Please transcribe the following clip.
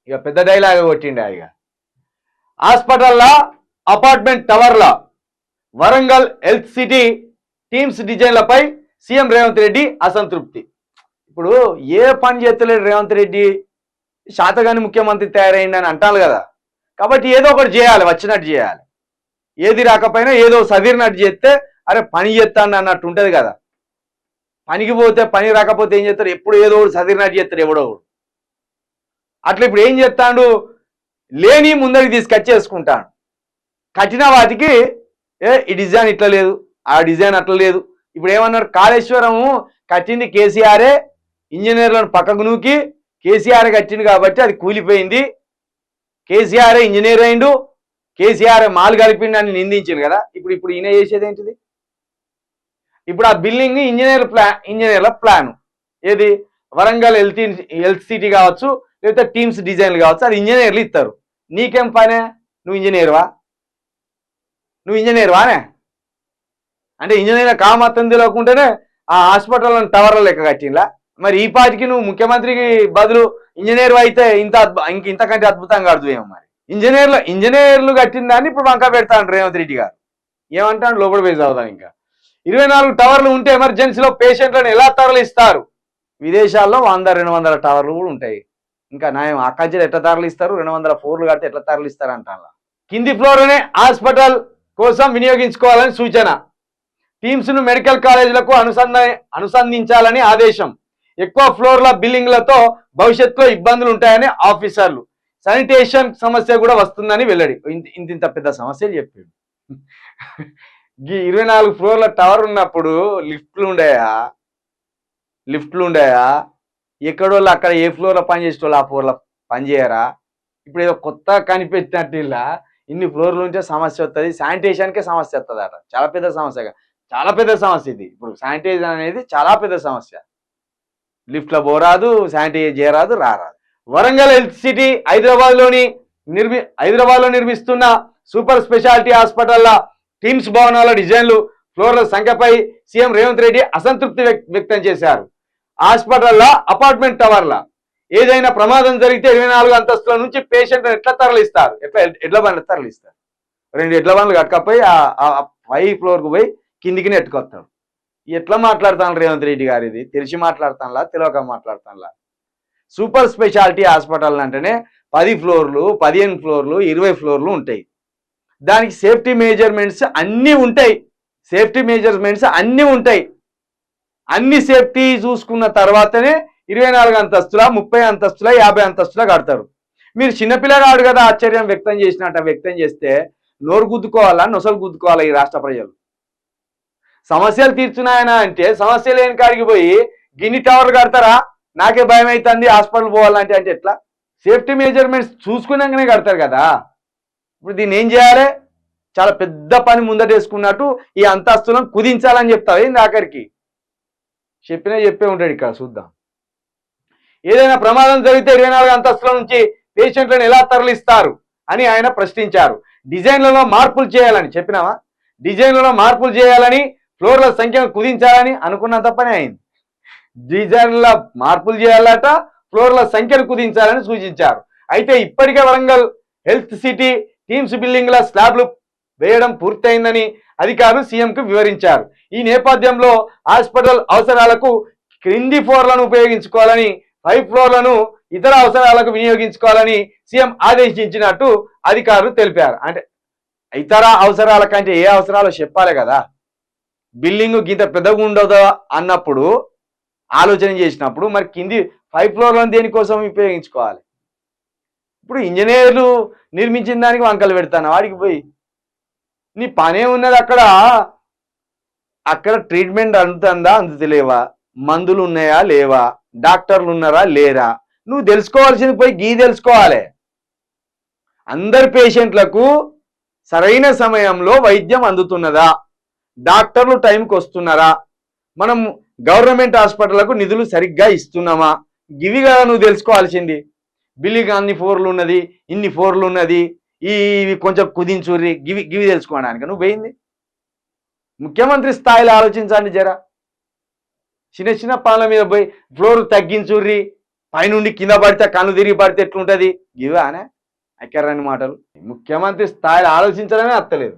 ఇక పెద్ద డైలాగ్ కొట్టిండే ఇక హాస్పిటల్లో అపార్ట్మెంట్ టవర్ల వరంగల్ హెల్త్ సిటీ టీమ్స్ డిజైన్లపై సీఎం రేవంత్ రెడ్డి అసంతృప్తి. ఇప్పుడు ఏ పని చేస్తలేడు రేవంత్ రెడ్డి, శాతగాని ముఖ్యమంత్రి తయారైందని అంటారు కదా. కాబట్టి ఏదో ఒకటి చేయాలి, వచ్చినట్టు చేయాలి. ఏది రాకపోయినా ఏదో సదిరినట్టు చేస్తే అరే పని చేస్తాను అన్నట్టు ఉంటుంది కదా. పనికి పోతే పని రాకపోతే ఏం చేస్తారు, ఎప్పుడు ఏదో ఒకటి సదిరినట్టు చేస్తారు ఎవడో. అట్లా ఇప్పుడు ఏం చేస్తాడు, లేని ముందరికి తీసుకొచ్చేసుకుంటాడు. కట్టిన వాటికి ఈ డిజైన్ ఇట్లా లేదు, ఆ డిజైన్ అట్లా లేదు. ఇప్పుడు ఏమన్నారు, కాళేశ్వరము కట్టింది కేసీఆరే, ఇంజనీర్లను పక్కకు నూకి కేసీఆర్ కట్టింది కాబట్టి అది కూలిపోయింది, కేసీఆర్ ఇంజనీర్ అయిండు, కేసీఆర్ మాలు కలిపిండు అని నిందించింది కదా. ఇప్పుడు ఈయన చేసేది ఏంటిది, ఇప్పుడు ఆ బిల్డింగ్ ఇంజనీర్ల ప్లాన్ ఏది, వరంగల్ హెల్త్ సిటీ కావచ్చు, లేకపోతే టీమ్స్ డిజైన్లు కావచ్చు, అది ఇంజనీర్లు ఇస్తారు. నీకేం పనే, నువ్వు ఇంజనీర్వానే అంటే ఇంజనీర్ కామత్తం తెలియకుంటేనే ఆ హాస్పిటల్ టవర్ల లెక్క కట్టిందా. మరి ఈ పాటికి నువ్వు ముఖ్యమంత్రికి బదులు ఇంజనీర్ అయితే ఇంతకంటే అద్భుతంగా అర్థమేమో. మరి ఇంజనీర్లు కట్టిన దాన్ని ఇప్పుడు వంక పెడతాను రేవంత్ రెడ్డి గారు. ఏమంటాడు, లోపల పోయి చదువుతాను. ఇంకా 24 టవర్లు ఉంటే ఎమర్జెన్సీలో పేషెంట్లను ఎలా తరలిస్తారు. విదేశాల్లో 100-200 టవర్లు కూడా ఉంటాయి. ఇంకా న్యాయం అక్కడి ఎట్లా తరలిస్తారు, 200 ఫ్లోర్లు కడితే ఎట్లా తరలిస్తారు అంటాను. కింది ఫ్లోర్లోనే హాస్పిటల్ కోసం వినియోగించుకోవాలని సూచన. టీమ్స్ను మెడికల్ కాలేజీలకు అనుసంధించాలని ఆదేశం. ఎక్కువ ఫ్లోర్ల బిల్డింగ్లతో భవిష్యత్తులో ఇబ్బందులు ఉంటాయని ఆఫీసర్లు. శానిటేషన్ సమస్య కూడా వస్తుందని వెల్లడి. ఇంత పెద్ద సమస్యలు చెప్పాడు. 24 ఫ్లోర్ల టవర్ ఉన్నప్పుడు లిఫ్ట్లు ఉండయా, ఎక్కడోళ్ళు అక్కడ ఏ ఫ్లోర్లో పనిచేసేటోళ్ళు ఆ ఫ్లోర్లో పనిచేయరా. ఇప్పుడు ఏదో కొత్త కనిపెట్టినట్టు ఇలా ఇన్ని ఫ్లోర్లు ఉంటే సమస్య వస్తుంది, శానిటేషన్కే సమస్య వస్తుంది అట. చాలా పెద్ద సమస్య ఇది. ఇప్పుడు శానిటైజర్ అనేది చాలా పెద్ద సమస్య. లిఫ్ట్లో పోరాదు, శానిటైజ్ చేయరాదు, రారాదు. వరంగల్ హెల్త్ సిటీ హైదరాబాద్లో నిర్మిస్తున్న సూపర్ స్పెషాలిటీ హాస్పిటల్ల టీమ్స్ భవనాల డిజైన్లు, ఫ్లోర్ల సంఖ్యపై సీఎం రేవంత్ రెడ్డి అసంతృప్తి వ్యక్తం చేశారు. హాస్పిటల్లో అపార్ట్మెంట్ టవర్ల ఏదైనా ప్రమాదం జరిగితే 24 అంతస్తుల నుంచి పేషెంట్లను ఎట్లా తరలిస్తారు, ఎడ్ల బండ్లు తరలిస్తారు. 2 ఎడ్ల బండ్లు కట్టకపోయి 5 ఫ్లోర్కు పోయి కిందికి నెట్టుకొస్తాడు. ఎట్లా మాట్లాడతాను రేవంత్ రెడ్డి గారు, ఇది తెలిసి మాట్లాడతానులా తెలియక మాట్లాడతానులా. సూపర్ స్పెషాలిటీ హాస్పిటల్ అంటేనే 10 ఫ్లోర్లు, 15 ఫ్లోర్లు, 20 ఫ్లోర్లు ఉంటాయి. దానికి సేఫ్టీ మెజర్మెంట్స్ అన్నీ ఉంటాయి. అన్ని సేఫ్టీ చూసుకున్న తర్వాతనే 24 అంతస్తుల, 30 అంతస్తుల, 50 అంతస్తుల కడతారు. మీరు చిన్నపిల్లగాడు కదా ఆశ్చర్యం వ్యక్తం చేస్తే నోరు గుద్దుకోవాలా, నొసలు గుద్దుకోవాలా ఈ రాష్ట్ర ప్రజలు. సమస్యలు తీర్చున్నాయనా అంటే సమస్య లేని కాడికి పోయి గిన్ని టవర్లు కడతారా, నాకే భయం అవుతుంది హాస్పిటల్ పోవాలంటే అంటే ఎట్లా. సేఫ్టీ మెజర్మెంట్స్ చూసుకున్నాకనే కడతారు కదా. ఇప్పుడు దీన్ని ఏం చేయాలి, చాలా పెద్ద పని ముందటేసుకున్నట్టు ఈ అంతస్తులను కుదించాలని చెప్తావు ఏంది, ఆఖరికి చెప్పే ఉంటాడు. ఇక్కడ చూద్దాం. ఏదైనా ప్రమాదం జరిగితే 24 అంతస్తుల నుంచి పేషెంట్లను ఎలా తరలిస్తారు అని ఆయన ప్రశ్నించారు. డిజైన్లలో మార్పులు చేయాలని చెప్పినావా, డిజైన్లలో మార్పులు చేయాలని, ఫ్లోర్ల సంఖ్యను కుదించాలని అనుకున్నంత పని అయింది. డిజైన్ల మార్పులు చేయాలట, ఫ్లోర్ల సంఖ్యను కుదించాలని సూచించారు. అయితే ఇప్పటికే వరంగల్ హెల్త్ సిటీ టీమ్స్ బిల్డింగ్ల స్లాబ్లు వేయడం పూర్తయిందని అధికారులు సీఎంకు వివరించారు. ఈ నేపథ్యంలో హాస్పిటల్ అవసరాలకు క్రింది ఫ్లోర్లను ఉపయోగించుకోవాలని, 5 ఫ్లోర్లను ఇతర అవసరాలకు వినియోగించుకోవాలని సీఎం ఆదేశించినట్టు అధికారులు తెలిపారు. అంటే ఇతర అవసరాల కంటే ఏ అవసరాలు చెప్పాలి కదా. బిల్డింగ్ గింత పెద్దగా ఉండదు అన్నప్పుడు ఆలోచన చేసినప్పుడు మరి కింది 5 ఫ్లోర్లను దేనికోసం ఉపయోగించుకోవాలి. ఇప్పుడు ఇంజనీర్లు నిర్మించిన దానికి వంకలు పెడతాను వాడికి పోయి. నీ పనే ఉన్నది అక్కడ ట్రీట్మెంట్ అందుతుందా అందుతలేవా, మందులు ఉన్నాయా లేవా, డాక్టర్లు ఉన్నారా లేరా, నువ్వు తెలుసుకోవాల్సింది పోయి తెలుసుకోవాలి. అందరి పేషెంట్లకు సరైన సమయంలో వైద్యం అందుతున్నదా, డాక్టర్లు టైంకి వస్తున్నారా, మనం గవర్నమెంట్ హాస్పిటళ్లకు నిధులు సరిగ్గా ఇస్తున్నామా, గివి కదా నువ్వు తెలుసుకోవాల్సింది. బిల్డింగ్ అన్ని ఫ్లోర్లు ఉన్నది, ఇన్ని ఫ్లోర్లు ఉన్నది, ఇవి కొంచెం కుదించుర్రి, గివి తెలుసుకోవడానికి నువ్వు పోయింది. ముఖ్యమంత్రి స్థాయిలో ఆలోచించండి జరా. చిన్న పనుల మీద పోయి ఫ్లోర్ తగ్గించుర్రి, పైనుండి కింద పడితే కన్ను తిరిగి పడితే ఎట్లుంటది ఇవే అనే అక్కర్రాని మాటలు. ముఖ్యమంత్రి స్థాయిలో ఆలోచించడమే అత్తలేదు.